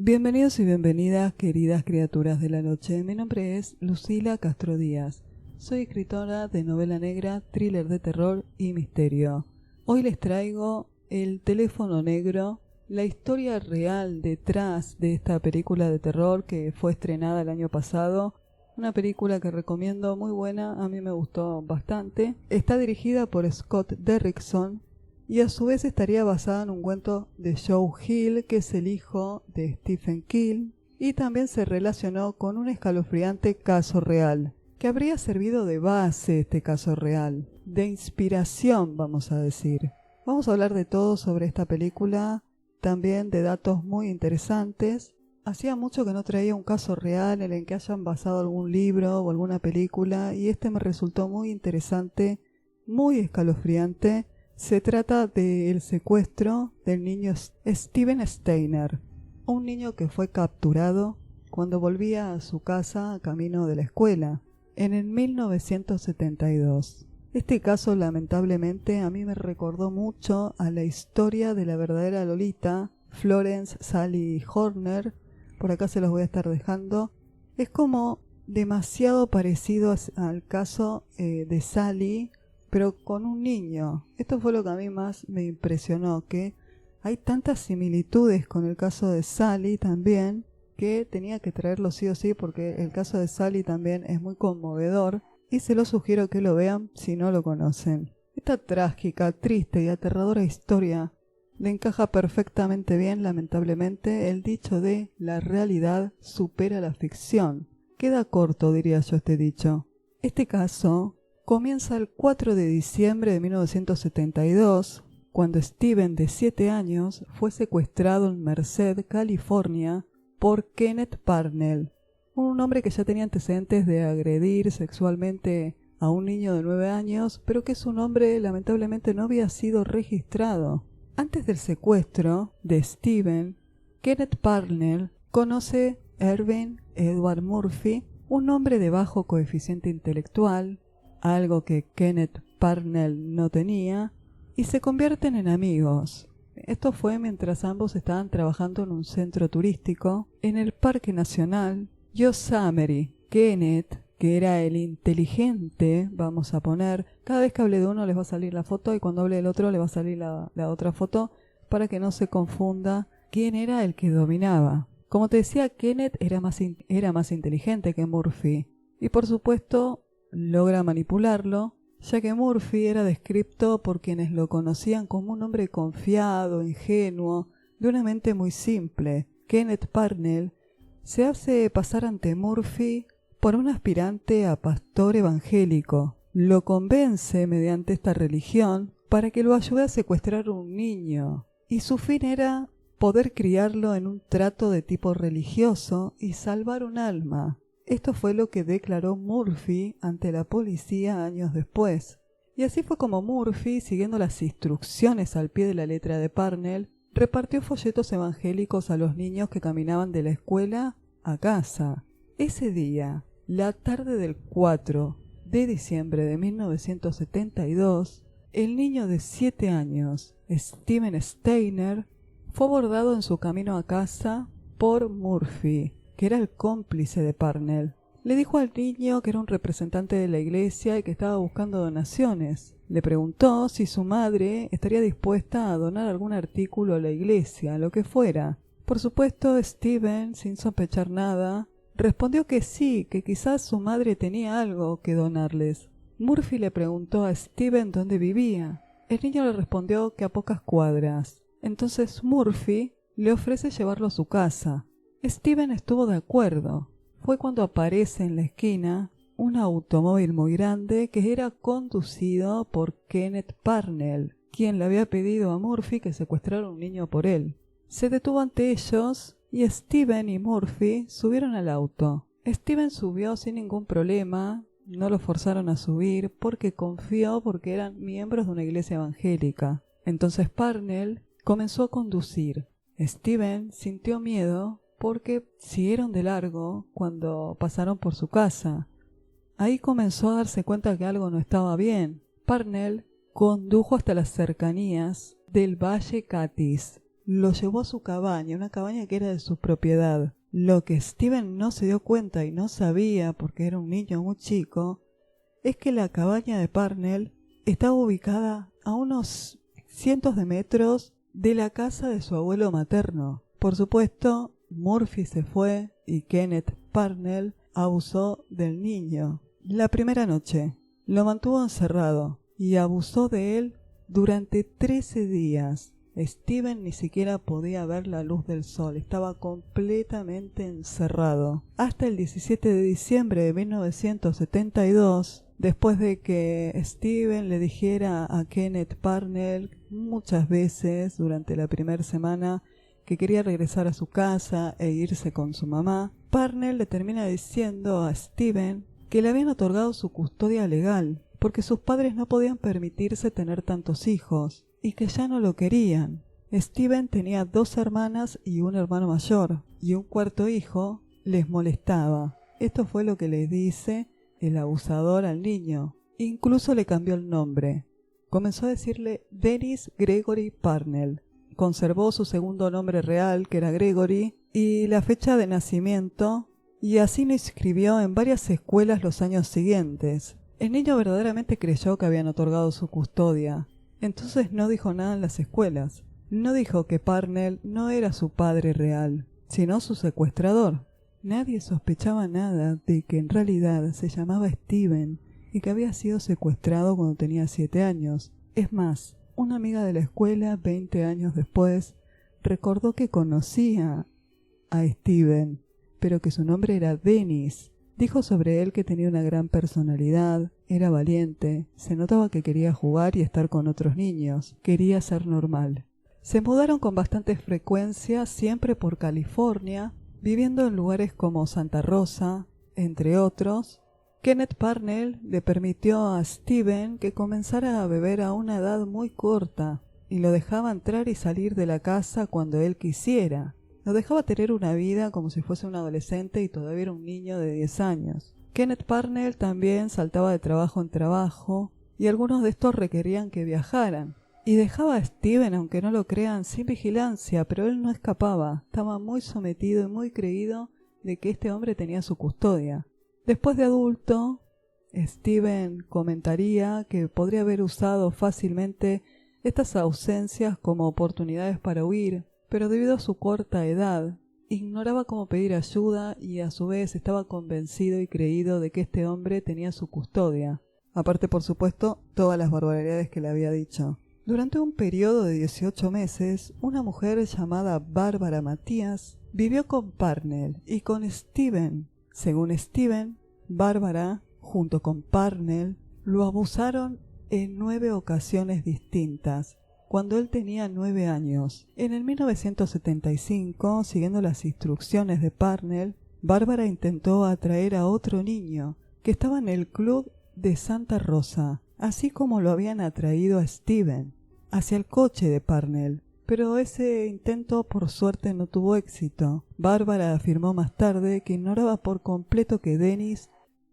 Bienvenidos y bienvenidas, queridas criaturas de la noche. Mi nombre es Lucila Castro Díaz. Soy escritora de novela negra, thriller de terror y misterio. Hoy les traigo El teléfono negro, la historia real detrás de esta película de terror que fue estrenada el año pasado. Una película que recomiendo, muy buena, a mí me gustó bastante. Está dirigida por Scott Derrickson y a su vez estaría basada en un cuento de Joe Hill, que es el hijo de Stephen King, y también se relacionó con un escalofriante caso real, que habría servido de base este caso real, de inspiración, vamos a decir. Vamos a hablar de todo sobre esta película, también de datos muy interesantes. Hacía mucho que no traía un caso real en el que hayan basado algún libro o alguna película, y este me resultó muy interesante, muy escalofriante. Se trata del secuestro del niño Steven Steiner, un niño que fue capturado cuando volvía a su casa a camino de la escuela, en el 1972. Este caso, lamentablemente, a mí me recordó mucho a la historia de la verdadera Lolita, Florence Sally Horner. Por acá se los voy a estar dejando. Es como demasiado parecido al caso de Sally, pero con un niño. Esto fue lo que a mí más me impresionó, que hay tantas similitudes con el caso de Sally también, que tenía que traerlo sí o sí, porque el caso de Sally también es muy conmovedor, y se los sugiero que lo vean si no lo conocen. Esta trágica, triste y aterradora historia le encaja perfectamente bien, lamentablemente, el dicho de la realidad supera la ficción. Queda corto, diría yo, este dicho. Este caso comienza el 4 de diciembre de 1972, cuando Steven, de 7 años, fue secuestrado en Merced, California, por Kenneth Parnell, un hombre que ya tenía antecedentes de agredir sexualmente a un niño de 9 años, pero que su nombre lamentablemente no había sido registrado. Antes del secuestro de Steven, Kenneth Parnell conoce a Ervin Edward Murphy, un hombre de bajo coeficiente intelectual, algo que Kenneth Parnell no tenía, y se convierten en amigos. Esto fue mientras ambos estaban trabajando en un centro turístico en el Parque Nacional Yosemite. Kenneth, que era el inteligente, vamos a poner, cada vez que hable de uno les va a salir la foto y cuando hable del otro le va a salir la otra foto para que no se confunda quién era el que dominaba. Como te decía, Kenneth era más inteligente que Murphy y por supuesto logra manipularlo, ya que Murphy era descrito por quienes lo conocían como un hombre confiado, ingenuo, de una mente muy simple. Kenneth Parnell se hace pasar ante Murphy por un aspirante a pastor evangélico. Lo convence mediante esta religión para que lo ayude a secuestrar un niño, y su fin era poder criarlo en un trato de tipo religioso y salvar un alma. Esto fue lo que declaró Murphy ante la policía años después. Y así fue como Murphy, siguiendo las instrucciones al pie de la letra de Parnell, repartió folletos evangélicos a los niños que caminaban de la escuela a casa. Ese día, la tarde del 4 de diciembre de 1972, el niño de 7 años, Steven Steiner, fue abordado en su camino a casa por Murphy, que era el cómplice de Parnell. Le dijo al niño que era un representante de la iglesia y que estaba buscando donaciones. Le preguntó si su madre estaría dispuesta a donar algún artículo a la iglesia, lo que fuera. Por supuesto, Steven, sin sospechar nada, respondió que sí, que quizás su madre tenía algo que donarles. Murphy le preguntó a Steven dónde vivía. El niño le respondió que a pocas cuadras. Entonces Murphy le ofrece llevarlo a su casa. Steven estuvo de acuerdo. Fue cuando aparece en la esquina un automóvil muy grande que era conducido por Kenneth Parnell, quien le había pedido a Murphy que secuestrara a un niño por él. Se detuvo ante ellos y Steven y Murphy subieron al auto. Steven subió sin ningún problema, no lo forzaron a subir porque confió porque eran miembros de una iglesia evangélica. Entonces Parnell comenzó a conducir. Steven sintió miedo porque siguieron de largo cuando pasaron por su casa. Ahí comenzó a darse cuenta que algo no estaba bien. Parnell condujo hasta las cercanías del Valle Catis, lo llevó a su cabaña, una cabaña que era de su propiedad. Lo que Steven no se dio cuenta y no sabía, porque era un niño muy chico, es que la cabaña de Parnell estaba ubicada a unos cientos de metros de la casa de su abuelo materno. Por supuesto, Murphy se fue y Kenneth Parnell abusó del niño. La primera noche lo mantuvo encerrado y abusó de él durante 13 días. Steven ni siquiera podía ver la luz del sol, estaba completamente encerrado. Hasta el 17 de diciembre de 1972, después de que Steven le dijera a Kenneth Parnell muchas veces durante la primera semana que quería regresar a su casa e irse con su mamá, Parnell le termina diciendo a Steven que le habían otorgado su custodia legal, porque sus padres no podían permitirse tener tantos hijos, y que ya no lo querían. Steven tenía 2 hermanas y un hermano mayor, y un cuarto hijo les molestaba. Esto fue lo que le dice el abusador al niño. Incluso le cambió el nombre. Comenzó a decirle Dennis Gregory Parnell. Conservó su segundo nombre real, que era Gregory, y la fecha de nacimiento, y así lo inscribió en varias escuelas los años siguientes. El niño verdaderamente creyó que habían otorgado su custodia. Entonces no dijo nada en las escuelas. No dijo que Parnell no era su padre real, sino su secuestrador. Nadie sospechaba nada de que en realidad se llamaba Steven y que había sido secuestrado cuando tenía 7 años. Es más, una amiga de la escuela, 20 años después, recordó que conocía a Steven, pero que su nombre era Dennis. Dijo sobre él que tenía una gran personalidad, era valiente, se notaba que quería jugar y estar con otros niños, quería ser normal. Se mudaron con bastante frecuencia, siempre por California, viviendo en lugares como Santa Rosa, entre otros. Kenneth Parnell le permitió a Steven que comenzara a beber a una edad muy corta y lo dejaba entrar y salir de la casa cuando él quisiera. Lo dejaba tener una vida como si fuese un adolescente y todavía era un niño de 10 años. Kenneth Parnell también saltaba de trabajo en trabajo y algunos de estos requerían que viajaran. Y dejaba a Steven, aunque no lo crean, sin vigilancia, pero él no escapaba. Estaba muy sometido y muy creído de que este hombre tenía su custodia. Después de adulto, Steven comentaría que podría haber usado fácilmente estas ausencias como oportunidades para huir, pero debido a su corta edad, ignoraba cómo pedir ayuda y a su vez estaba convencido y creído de que este hombre tenía su custodia. Aparte, por supuesto, todas las barbaridades que le había dicho. Durante un periodo de 18 meses, una mujer llamada Bárbara Matías vivió con Parnell y con Steven. Según Steven, Bárbara, junto con Parnell, lo abusaron en 9 ocasiones distintas, cuando él tenía 9 años. En el 1975, siguiendo las instrucciones de Parnell, Bárbara intentó atraer a otro niño que estaba en el club de Santa Rosa, así como lo habían atraído a Steven, hacia el coche de Parnell. Pero ese intento por suerte no tuvo éxito. Bárbara afirmó más tarde que ignoraba por completo que Dennis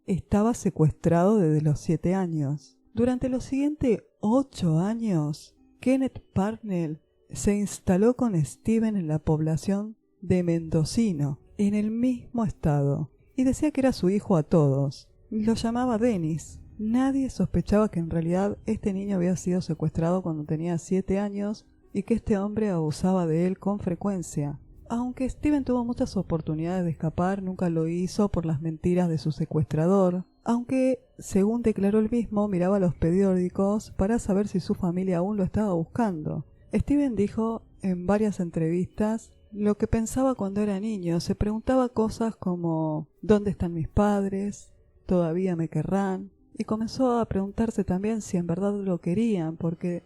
estaba secuestrado desde los 7 años. Durante los siguientes 8 años, Kenneth Parnell se instaló con Steven en la población de Mendocino, en el mismo estado, y decía que era su hijo a todos. Lo llamaba Dennis. Nadie sospechaba que en realidad este niño había sido secuestrado cuando tenía 7 años y que este hombre abusaba de él con frecuencia. Aunque Steven tuvo muchas oportunidades de escapar, nunca lo hizo por las mentiras de su secuestrador, aunque, según declaró él mismo, miraba los periódicos para saber si su familia aún lo estaba buscando. Steven dijo en varias entrevistas lo que pensaba cuando era niño. Se preguntaba cosas como ¿dónde están mis padres? ¿Todavía me querrán? Y comenzó a preguntarse también si en verdad lo querían, ¿por qué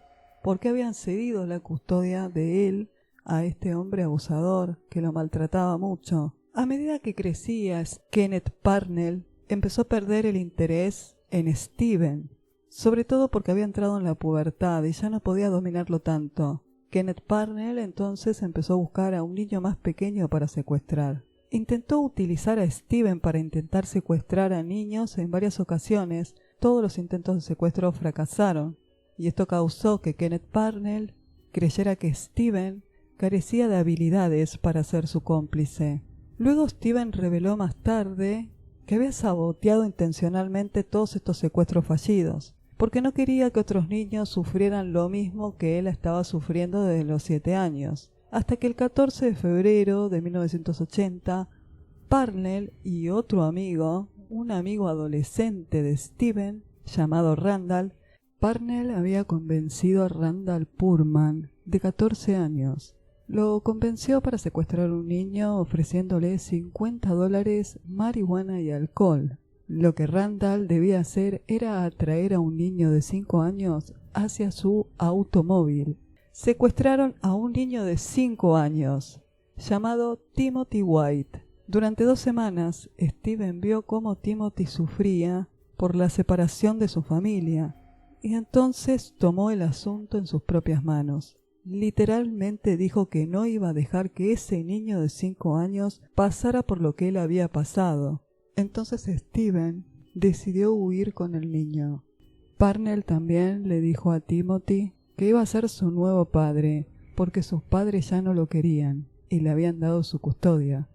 habían cedido la custodia de él a este hombre abusador que lo maltrataba mucho? A medida que crecía, Kenneth Parnell empezó a perder el interés en Steven, sobre todo porque había entrado en la pubertad y ya no podía dominarlo tanto. Kenneth Parnell entonces empezó a buscar a un niño más pequeño para secuestrar. Intentó utilizar a Steven para intentar secuestrar a niños en varias ocasiones. Todos los intentos de secuestro fracasaron, y esto causó que Kenneth Parnell creyera que Steven carecía de habilidades para ser su cómplice. Luego Steven reveló más tarde que había saboteado intencionalmente todos estos secuestros fallidos, porque no quería que otros niños sufrieran lo mismo que él estaba sufriendo desde los 7 años. Hasta que el 14 de febrero de 1980, Parnell y otro amigo, un amigo adolescente de Steven, llamado Randall, Parnell había convencido a Randall Purman, de 14 años. Lo convenció para secuestrar a un niño ofreciéndole $50, marihuana y alcohol. Lo que Randall debía hacer era atraer a un niño de 5 años hacia su automóvil. Secuestraron a un niño de 5 años, llamado Timothy White. Durante 2 semanas, Steven vio cómo Timothy sufría por la separación de su familia, y entonces tomó el asunto en sus propias manos. Literalmente dijo que no iba a dejar que ese niño de 5 años pasara por lo que él había pasado. Entonces Steven decidió huir con el niño. Parnell también le dijo a Timothy que iba a ser su nuevo padre, porque sus padres ya no lo querían y le habían dado su custodia.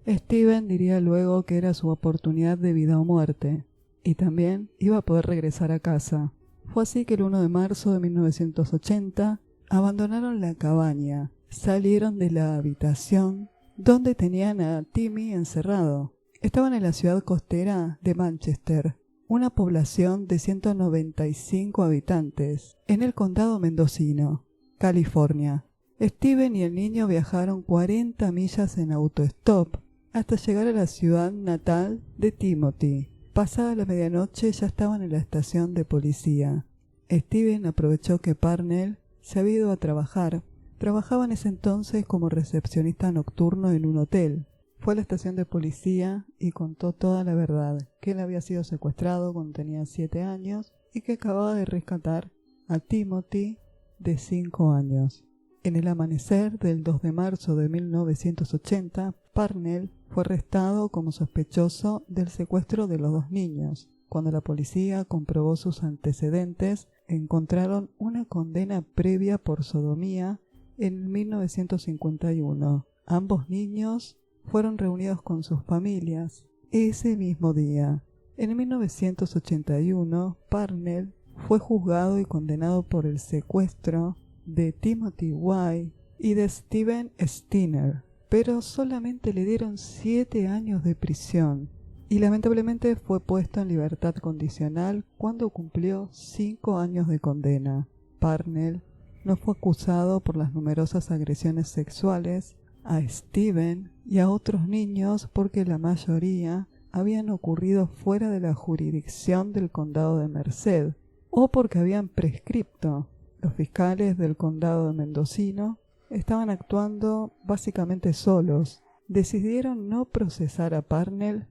Steven diría luego que era su oportunidad de vida o muerte, y también iba a poder regresar a casa. Fue así que el 1 de marzo de 1980 abandonaron la cabaña, salieron de la habitación donde tenían a Timmy encerrado. Estaban en la ciudad costera de Manchester, una población de 195 habitantes, en el condado mendocino, California. Steven y el niño viajaron 40 millas en autostop hasta llegar a la ciudad natal de Timothy. Pasada la medianoche ya estaban en la estación de policía. Steven aprovechó que Parnell se había ido a trabajar. Trabajaba en ese entonces como recepcionista nocturno en un hotel. Fue a la estación de policía y contó toda la verdad, que él había sido secuestrado cuando tenía 7 años y que acababa de rescatar a Timothy de 5 años. En el amanecer del 2 de marzo de 1980, Parnell fue arrestado como sospechoso del secuestro de los 2 niños. Cuando la policía comprobó sus antecedentes, encontraron una condena previa por sodomía en 1951. Ambos niños fueron reunidos con sus familias ese mismo día. En 1981, Parnell fue juzgado y condenado por el secuestro de Timothy White y de Steven Steiner, pero solamente le dieron 7 años de prisión y lamentablemente fue puesto en libertad condicional cuando cumplió 5 años de condena. Parnell no fue acusado por las numerosas agresiones sexuales a Steven y a otros niños porque la mayoría habían ocurrido fuera de la jurisdicción del condado de Merced o porque habían prescripto. Los fiscales del condado de Mendocino estaban actuando básicamente solos. Decidieron no procesar a Parnell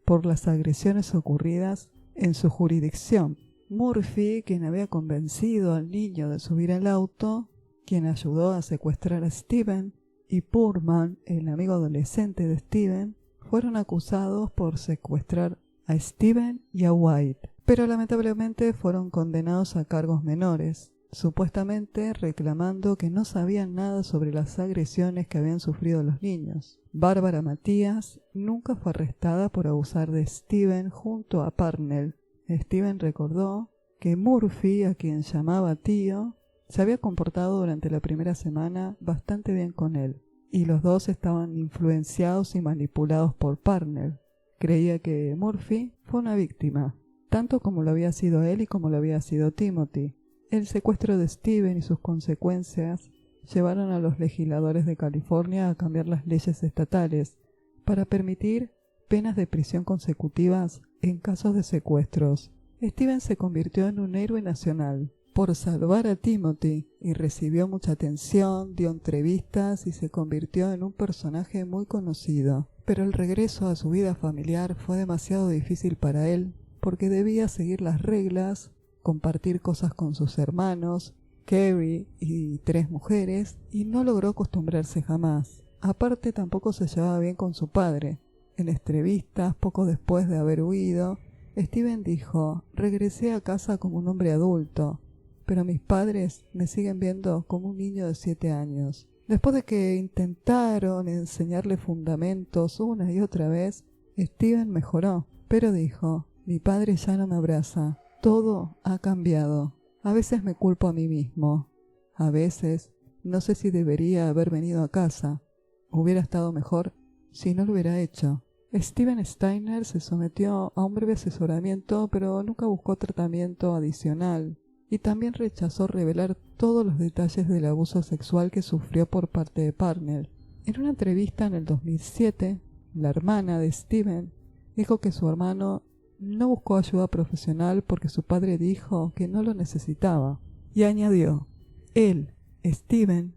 por las agresiones ocurridas en su jurisdicción. Murphy, quien había convencido al niño de subir al auto, quien ayudó a secuestrar a Steven, y Purman, el amigo adolescente de Steven, fueron acusados por secuestrar a Steven y a White, pero lamentablemente fueron condenados a cargos menores, supuestamente reclamando que no sabían nada sobre las agresiones que habían sufrido los niños. Bárbara Matías nunca fue arrestada por abusar de Steven junto a Parnell. Steven recordó que Murphy, a quien llamaba tío, se había comportado durante la primera semana bastante bien con él, y los dos estaban influenciados y manipulados por Parnell. Creía que Murphy fue una víctima, tanto como lo había sido él y como lo había sido Timothy. El secuestro de Steven y sus consecuencias llevaron a los legisladores de California a cambiar las leyes estatales para permitir penas de prisión consecutivas en casos de secuestros. Steven se convirtió en un héroe nacional por salvar a Timothy y recibió mucha atención, dio entrevistas y se convirtió en un personaje muy conocido. Pero el regreso a su vida familiar fue demasiado difícil para él porque debía seguir las reglas, compartir cosas con sus hermanos, Carrie y 3 mujeres, y no logró acostumbrarse jamás. Aparte, tampoco se llevaba bien con su padre. En entrevistas, poco después de haber huido, Steven dijo: «Regresé a casa como un hombre adulto, pero mis padres me siguen viendo como un niño de 7 años. Después de que intentaron enseñarle fundamentos una y otra vez, Steven mejoró, pero dijo: mi padre ya no me abraza, todo ha cambiado. A veces me culpo a mí mismo, a veces no sé si debería haber venido a casa. Hubiera estado mejor si no lo hubiera hecho. Steven Steiner se sometió a un breve asesoramiento, pero nunca buscó tratamiento adicional, y también rechazó revelar todos los detalles del abuso sexual que sufrió por parte de Parnell. En una entrevista en el 2007, la hermana de Steven dijo que su hermano no buscó ayuda profesional porque su padre dijo que no lo necesitaba, y añadió: él, Steven,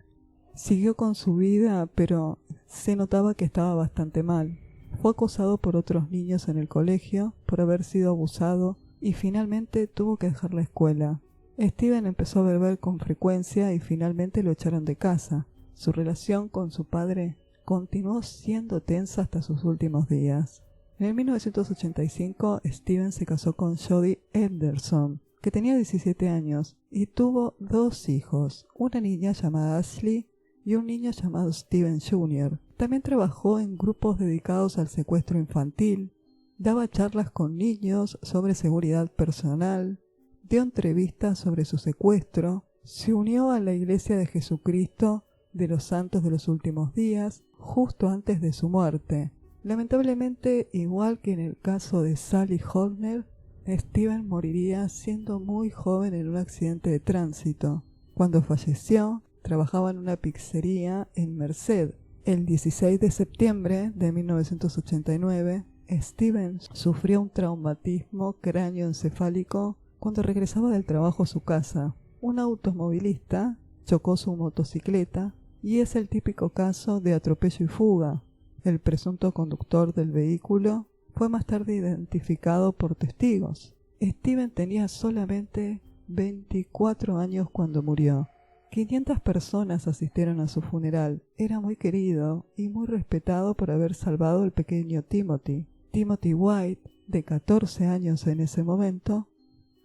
siguió con su vida, pero se notaba que estaba bastante mal. Fue acosado por otros niños en el colegio por haber sido abusado y finalmente tuvo que dejar la escuela. Steven empezó a beber con frecuencia y finalmente lo echaron de casa. Su relación con su padre continuó siendo tensa hasta sus últimos días. En 1985, Steven se casó con Jodie Henderson, que tenía 17 años, y tuvo 2 hijos, una niña llamada Ashley y un niño llamado Steven Jr. También trabajó en grupos dedicados al secuestro infantil, daba charlas con niños sobre seguridad personal, dio entrevistas sobre su secuestro, se unió a la Iglesia de Jesucristo de los Santos de los Últimos Días justo antes de su muerte. Lamentablemente, igual que en el caso de Sally Horner, Steven moriría siendo muy joven en un accidente de tránsito. Cuando falleció, trabajaba en una pizzería en Merced. El 16 de septiembre de 1989, Steven sufrió un traumatismo cráneoencefálico cuando regresaba del trabajo a su casa. Un automovilista chocó su motocicleta y es el típico caso de atropello y fuga. El presunto conductor del vehículo fue más tarde identificado por testigos. Steven tenía solamente 24 años cuando murió. 500 personas asistieron a su funeral. Era muy querido y muy respetado por haber salvado al pequeño Timothy. Timothy White, de 14 años en ese momento,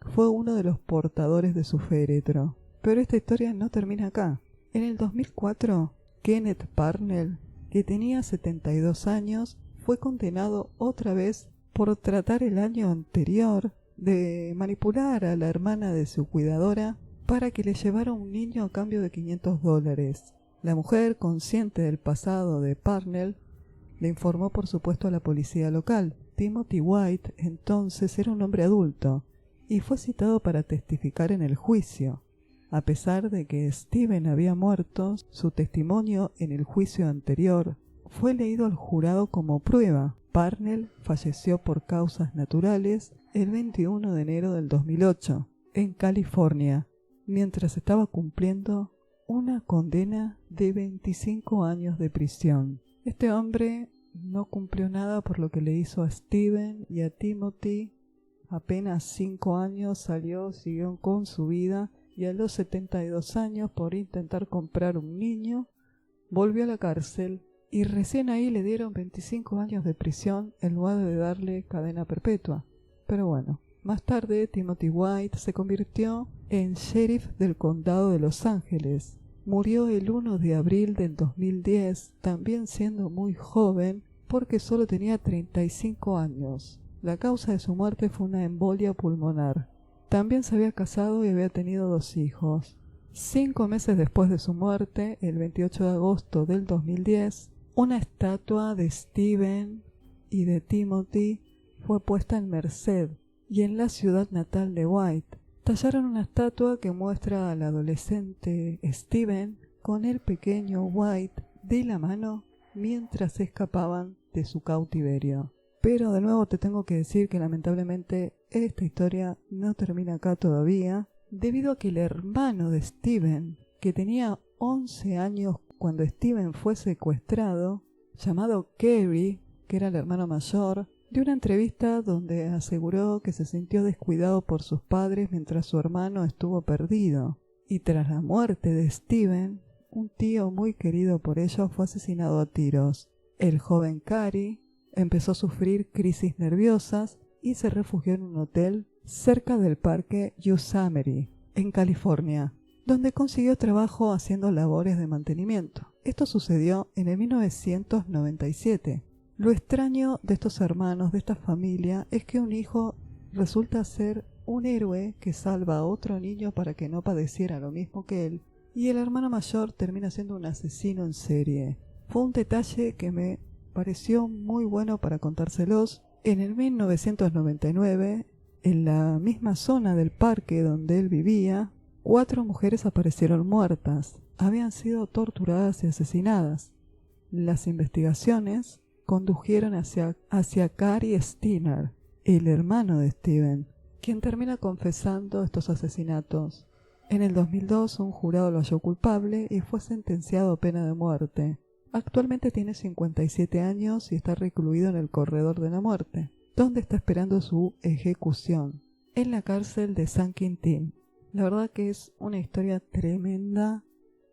fue uno de los portadores de su féretro. Pero esta historia no termina acá. En el 2004, Kenneth Parnell, que tenía 72 años, fue condenado otra vez por tratar el año anterior de manipular a la hermana de su cuidadora para que le llevara un niño a cambio de $500. La mujer, consciente del pasado de Parnell, le informó por supuesto a la policía local. Timothy White entonces era un hombre adulto y fue citado para testificar en el juicio. A pesar de que Steven había muerto, su testimonio en el juicio anterior fue leído al jurado como prueba. Parnell falleció por causas naturales el 21 de enero del 2008 en California, mientras estaba cumpliendo una condena de 25 años de prisión. Este hombre no cumplió nada por lo que le hizo a Steven y a Timothy. Apenas 5 años salió, siguió con su vida y a los 72 años, por intentar comprar un niño, volvió a la cárcel y recién ahí le dieron 25 años de prisión en lugar de darle cadena perpetua. Pero bueno, más tarde Timothy White se convirtió en sheriff del condado de Los Ángeles. Murió el 1 de abril del 2010, también siendo muy joven porque solo tenía 35 años. La causa de su muerte fue una embolia pulmonar. También se había casado y había tenido 2 hijos. 5 meses después de su muerte, el 28 de agosto del 2010, una estatua de Steven y de Timothy fue puesta en Merced y en la ciudad natal de White. Tallaron una estatua que muestra al adolescente Steven con el pequeño White de la mano mientras escapaban de su cautiverio. Pero de nuevo te tengo que decir que lamentablemente esta historia no termina acá todavía, debido a que el hermano de Steven, que tenía 11 años cuando Steven fue secuestrado, llamado Kerry, que era el hermano mayor, dio una entrevista donde aseguró que se sintió descuidado por sus padres mientras su hermano estuvo perdido. Y tras la muerte de Steven, un tío muy querido por ellos fue asesinado a tiros. El joven Cary empezó a sufrir crisis nerviosas y se refugió en un hotel cerca del parque Yosemite, en California. donde consiguió trabajo haciendo labores de mantenimiento. Esto sucedió en el 1997. Lo extraño de estos hermanos, de esta familia, es que un hijo resulta ser un héroe que salva a otro niño para que no padeciera lo mismo que él, y el hermano mayor termina siendo un asesino en serie. Fue un detalle que me pareció muy bueno para contárselos. En el 1999, en la misma zona del parque donde él vivía, 4 mujeres aparecieron muertas. Habían sido torturadas y asesinadas. Las investigaciones condujeron hacia Cary Steiner, el hermano de Steven, quien termina confesando estos asesinatos. En el 2002 un jurado lo halló culpable y fue sentenciado a pena de muerte. Actualmente tiene 57 años y está recluido en el corredor de la muerte, donde está esperando su ejecución, en la cárcel de San Quintín. La verdad que es una historia tremenda,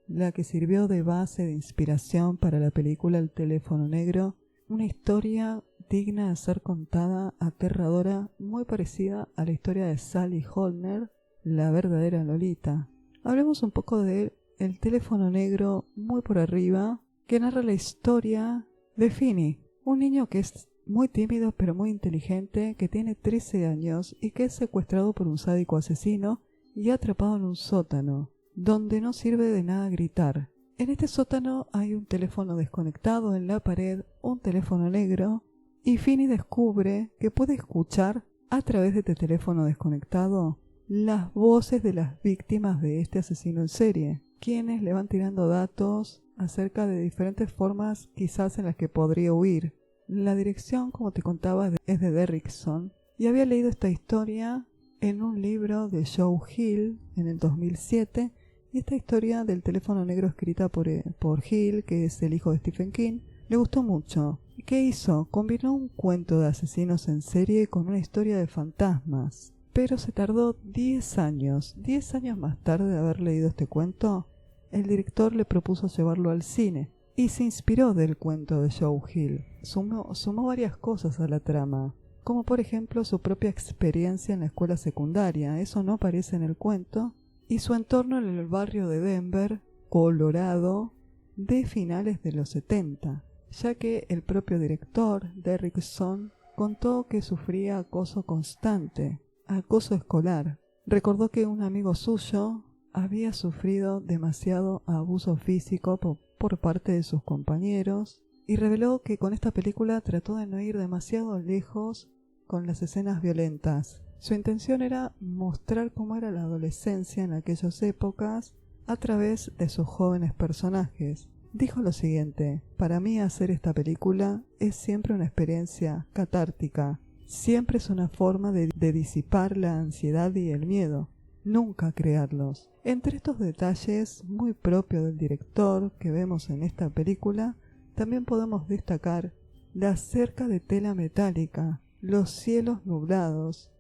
la que sirvió de base de inspiración para la película El teléfono negro, una historia digna de ser contada, aterradora, muy parecida a la historia de Sally Holner, la verdadera Lolita. Hablemos un poco de El teléfono negro muy por arriba, que narra la historia de Finney, un niño que es muy tímido pero muy inteligente, que tiene 13 años y que es secuestrado por un sádico asesino y atrapado en un sótano, donde no sirve de nada gritar. En este sótano hay un teléfono desconectado en la pared, un teléfono negro, y Finney descubre que puede escuchar a través de este teléfono desconectado las voces de las víctimas de este asesino en serie, quienes le van tirando datos acerca de diferentes formas quizás en las que podría huir. La dirección, como te contaba, es de Derrickson, y había leído esta historia en un libro de Joe Hill en el 2007, y esta historia del teléfono negro escrita por Hill, que es el hijo de Stephen King, le gustó mucho. ¿Y qué hizo? Combinó un cuento de asesinos en serie con una historia de fantasmas. Pero se tardó 10 años. 10 años más tarde de haber leído este cuento, el director le propuso llevarlo al cine y se inspiró del cuento de Joe Hill. Sumó varias cosas a la trama, como por ejemplo su propia experiencia en la escuela secundaria, eso no aparece en el cuento, y su entorno en el barrio de Denver, Colorado, de finales de los 70, ya que el propio director, Derrickson, contó que sufría acoso constante, acoso escolar. Recordó que un amigo suyo había sufrido demasiado abuso físico por parte de sus compañeros y reveló que con esta película trató de no ir demasiado lejos con las escenas violentas. Su intención era mostrar cómo era la adolescencia en aquellas épocas a través de sus jóvenes personajes. Dijo lo siguiente: para mí hacer esta película es siempre una experiencia catártica, siempre es una forma de disipar la ansiedad y el miedo, nunca crearlos. Entre estos detalles muy propios del director que vemos en esta película, también podemos destacar la cerca de tela metálica, los cielos nublados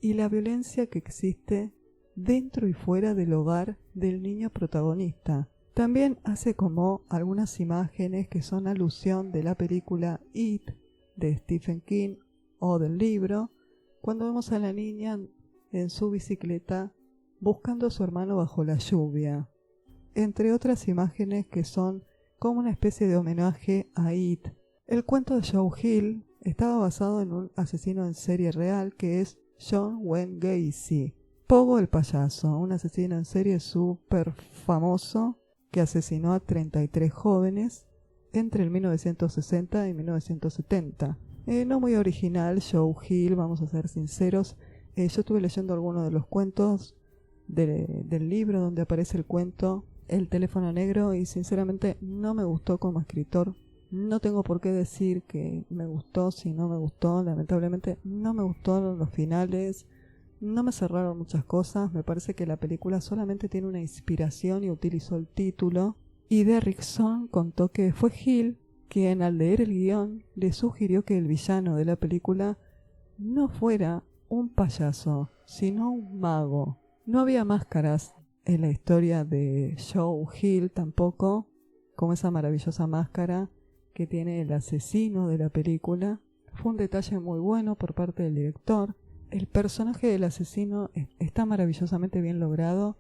y la violencia que existe dentro y fuera del hogar del niño protagonista. También hace como algunas imágenes que son alusión de la película It de Stephen King o del libro, cuando vemos a la niña en su bicicleta buscando a su hermano bajo la lluvia, entre otras imágenes que son como una especie de homenaje a It. El cuento de Joe Hill estaba basado en un asesino en serie real que es John Wayne Gacy, Pogo el payaso, un asesino en serie súper famoso que asesinó a 33 jóvenes entre el 1960 y 1970. No muy original Joe Hill, vamos a ser sinceros. Yo estuve leyendo algunos de los cuentos del libro donde aparece el cuento El teléfono negro y sinceramente no me gustó como escritor. No tengo por qué decir que me gustó si no me gustó. Lamentablemente no me gustaron los finales, no me cerraron muchas cosas. Me parece que la película solamente tiene una inspiración y utilizó el título. Y Derrickson contó que fue Hill quien al leer el guión le sugirió que el villano de la película no fuera un payaso, sino un mago. No había máscaras en la historia de Joe Hill tampoco, como esa maravillosa máscara que tiene el asesino de la película. Fue un detalle muy bueno por parte del director. El personaje del asesino está maravillosamente bien logrado.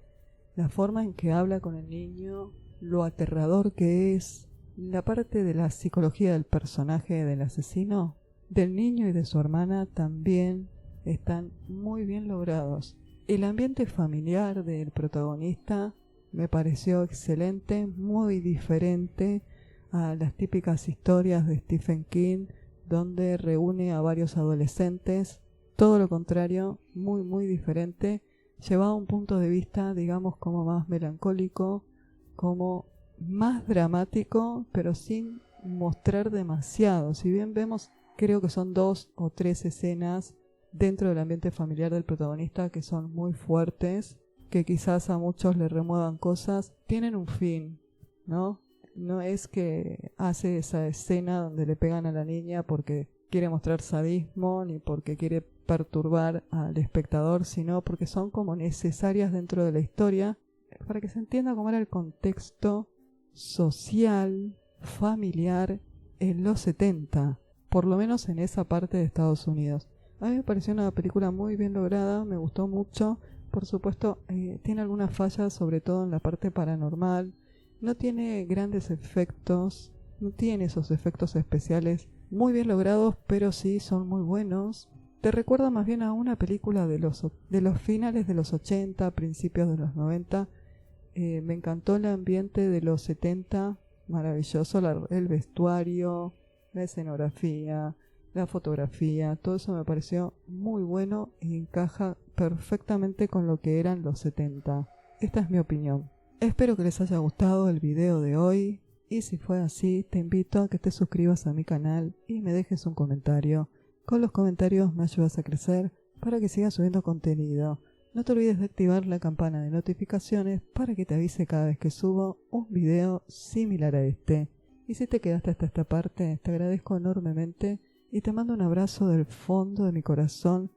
la forma en que habla con el niño, lo aterrador que es, la parte de la psicología del personaje del asesino, del niño y de su hermana también están muy bien logrados. El ambiente familiar del protagonista me pareció excelente, muy diferente a las típicas historias de Stephen King, donde reúne a varios adolescentes. Todo lo contrario, muy diferente, llevado a un punto de vista, digamos, como más melancólico, como más dramático, pero sin mostrar demasiado. Si bien vemos, creo que son 2 o 3 escenas dentro del ambiente familiar del protagonista que son muy fuertes, que quizás a muchos le remuevan cosas, tienen un fin, ¿no? No es que hace esa escena donde le pegan a la niña porque quiere mostrar sadismo ni porque quiere perturbar al espectador, sino porque son como necesarias dentro de la historia para que se entienda cómo era el contexto social, familiar en los 70, por lo menos en esa parte de Estados Unidos. A mí me pareció una película muy bien lograda, me gustó mucho. Por supuesto, tiene algunas fallas, sobre todo en la parte paranormal. No tiene grandes efectos, no tiene esos efectos especiales muy bien logrados, pero sí son muy buenos. Te recuerda más bien a una película de los finales de los 80, principios de los 90. Me encantó el ambiente de los 70, maravilloso, el vestuario, la escenografía, la fotografía, todo eso me pareció muy bueno y encaja perfectamente con lo que eran los 70. Esta es mi opinión. Espero que les haya gustado el video de hoy y si fue así, te invito a que te suscribas a mi canal y me dejes un comentario. Con los comentarios me ayudas a crecer para que siga subiendo contenido. No te olvides de activar la campana de notificaciones para que te avise cada vez que subo un video similar a este. Y si te quedaste hasta esta parte, te agradezco enormemente y te mando un abrazo del fondo de mi corazón.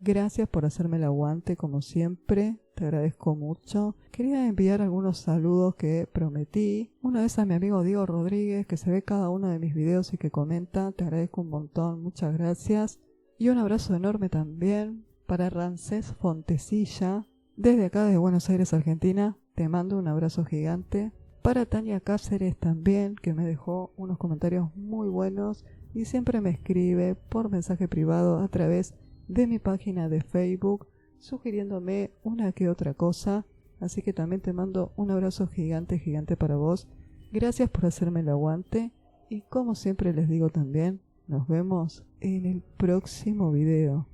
Gracias por hacerme el aguante como siempre, te agradezco mucho. Quería enviar algunos saludos que prometí. Una vez a mi amigo Diego Rodríguez, que se ve cada uno de mis videos y que comenta, te agradezco un montón, muchas gracias. Y un abrazo enorme también para Rancés Fontecilla, desde acá de Buenos Aires, Argentina, te mando un abrazo gigante. Para Tania Cáceres también, que me dejó unos comentarios muy buenos y siempre me escribe por mensaje privado a través de mi página de Facebook, sugiriéndome una que otra cosa, así que también te mando un abrazo gigante para vos. Gracias por hacerme el aguante y como siempre les digo también, nos vemos en el próximo video.